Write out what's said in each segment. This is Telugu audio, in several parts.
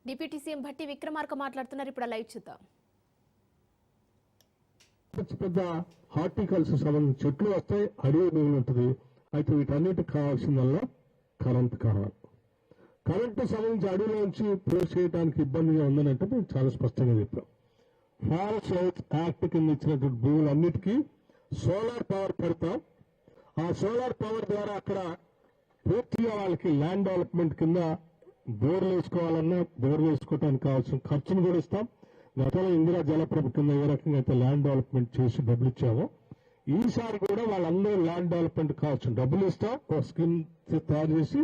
డిప్యూటీ సీఎం భట్టి విక్రమార్క మాట్లాడుతున్నారు. ఇప్పుడు లైవ్ చూద్దాం. పెద్ద హార్టికల్చర్ సంబంధించిన చెట్లు వస్తాయి, అడవి భూమి ఉంటుంది. అయితే వీటన్నిటికి కావాల్సిందల్లా కరెంట్ కావాలి. కరెంటు సంబంధించి అడవిలోంచి ప్రవేశ చేయడానికి ఇబ్బందిగా ఉందనంటే మేము చాలా స్పష్టంగా చెప్పాం. ఫారెస్ట్ రైట్స్ యాక్ట్ కింద ఇచ్చినటువంటి భూములన్నిటికీ సోలార్ పవర్ పెడతాం. ఆ సోలార్ పవర్ ద్వారా అక్కడ పూర్తిగా వాళ్ళకి ల్యాండ్ డెవలప్మెంట్ కింద బోర్లు వేసుకోవాలన్నా బోర్లు వేసుకోవడానికి కావాల్సిన ఖర్చును కూడా ఇస్తాం. గతంలో ఇందిరా జలప్రభ కింద ఏ రకంగా అయితే ల్యాండ్ డెవలప్మెంట్ చేసి డబ్బులు ఇచ్చామో ఈసారి కూడా వాళ్ళందరూ ల్యాండ్ డెవలప్మెంట్ కావాల్సిన డబ్బులు ఇస్తాం. ఒక స్కీమ్ తయారు చేసి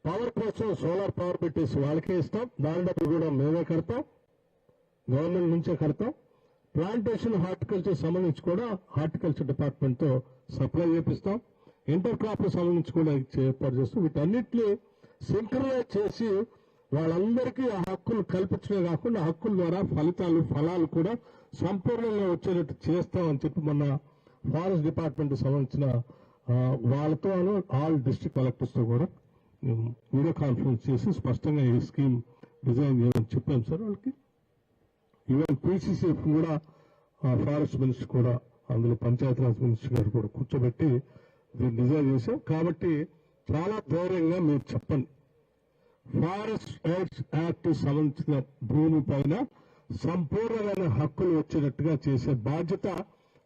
పవర్ కోసం సోలార్ పవర్ పెట్టేసి వాళ్ళకే ఇస్తాం. దాని డబ్బులు కూడా మేమే కడతాం, గవర్నమెంట్ నుంచే కడతాం. ప్లాంటేషన్ హార్టికల్చర్ సంబంధించి కూడా హార్టికల్చర్ డిపార్ట్మెంట్ తో సప్లై చేపిస్తాం. ఇంటర్ క్రాప్ సంబంధించి కూడా ఏర్పాటు చేస్తాం. వీటన్నిటిని సింక్రనైజ్ చేసి వాళ్ళందరికీ ఆ హక్కులు కల్పించడమే కాకుండా హక్కుల ద్వారా ఫలాలు కూడా సంపూర్ణంగా వచ్చేటట్టు చేస్తామని చెప్పి మొన్న ఫారెస్ట్ డిపార్ట్మెంట్ సంబంధించిన వాళ్ళతో ఆల్ డిస్ట్రిక్ట్ కలెక్టర్స్ తో కూడా వీడియో కాన్ఫరెన్స్ చేసి స్పష్టంగా ఈ స్కీమ్ డిజైన్ చేయమని చెప్పాం సార్ వాళ్ళకి. ఈవెన్ పీసీసీఎఫ్ కూడా ఫారెస్ట్ మినిస్టర్ కూడా అందులో పంచాయతీరాజ్ మినిస్టర్ గారు కూడా కూర్చోబెట్టి దీన్ని డిజైన్ చేశాం. కాబట్టి చాలా ధైర్యంగా మీరు చెప్పండి, ఫారెస్ట్ రైట్స్ యాక్ట్ సంబంధించిన భూమి పైన సంపూర్ణమైన హక్కులు వచ్చేటట్టుగా చేసే బాధ్యత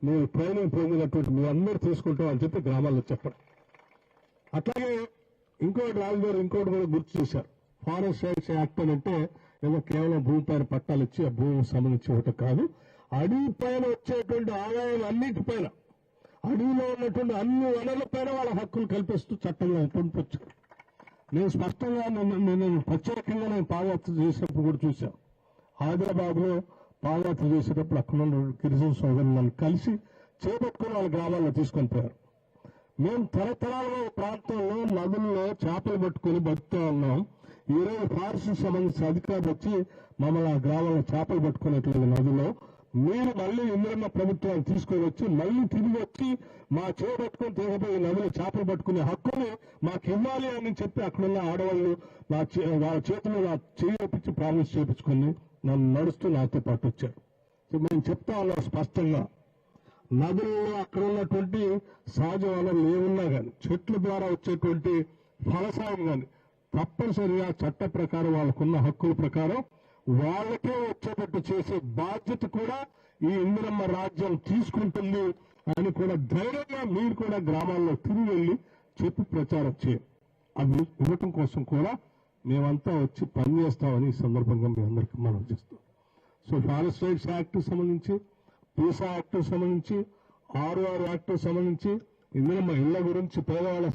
మేము ట్రైనింగ్ పొందినటువంటి మీ అందరూ తీసుకుంటాం అని చెప్పి గ్రామాల్లో చెప్పండి. అట్లాగే ఇంకోటి రాజుగారు ఇంకోటి కూడా గుర్తు చేశారు. ఫారెస్ట్ రైట్స్ యాక్ట్ అని అంటే ఏదో కేవలం భూమి పైన పట్టాలు ఇచ్చి ఆ భూమికి సంబంధించి ఒకటి కాదు, అడవి పైన వచ్చేటువంటి ఆదాయం అన్నిటిపైన అడవిలో ఉన్నటువంటి అన్ని వనరుల పైన వాళ్ళ హక్కులు కల్పిస్తూ చట్టంగా పొందొచ్చారు. నేను స్పష్టంగా నేను ప్రత్యేకంగా నేను పాదయాత్ర చేసినప్పుడు కూడా చూశాను. హైదరాబాద్ లో పాదయాత్ర చేసేటప్పుడు అక్కడ ఉన్న గిరిజన సోదరులు నన్ను కలిసి చేపట్టుకుని వాళ్ళ గ్రామాల్లో తీసుకొని పోయారు. మేము తరతరాలుగా ప్రాంతంలో నదుల్లో చేపలు పట్టుకుని బతుకుతూ ఉన్నాం. ఈరోజు ఫారెస్ట్ సంబంధించిన అధికారులు వచ్చి మమ్మల్ని ఆ గ్రామంలో చేపలు పట్టుకునేట్లేదు నదిలో. మీరు మళ్ళీ ఇంద్రమ్మ ప్రభుత్వాన్ని తీసుకొని వచ్చి మళ్ళీ తిరిగి వచ్చి మా చేపట్టుకుని తీగపోయి నదిలో చేపలు పట్టుకునే హక్కుని మాకు ఇవ్వాలి అని చెప్పి అక్కడున్న ఆడవాళ్ళు వాళ్ళ చేతిలో నా చేయించి ప్రామిస్ చేయించుకుని నన్ను నడుస్తూ నాతో పాటు వచ్చారు. సో మేము చెప్తా ఉన్నాం స్పష్టంగా, నదుల్లో అక్కడ ఉన్నటువంటి సహజ వనరులు ఏమున్నా కానీ చెట్ల ద్వారా వచ్చేటువంటి ఫలసాయం కానీ తప్పనిసరిగా చట్ట ప్రకారం వాళ్ళకున్న హక్కుల ప్రకారం వాళ్ళకే వచ్చేటట్టు చేసే బాధ్యత కూడా ఈ ఇందిరమ్మ రాజ్యం తీసుకుంటుంది అని కూడా ధైర్యంగా మీరు కూడా గ్రామాల్లో తిరిగి వెళ్లి చెప్పి ప్రచారం చేయండి. అది ఇవ్వటం కోసం కూడా మేమంతా వచ్చి పనిచేస్తామని ఈ సందర్భంగా మీ అందరికీ మనం చేస్తాం. సో ఫారెస్ట్ రైట్స్ యాక్ట్ సంబంధించి, పీసా యాక్ట్ సంబంధించి, ROR యాక్ట్ సంబంధించి, ఇందిరమ్మ ఇళ్ల గురించి పేదవాళ్ళ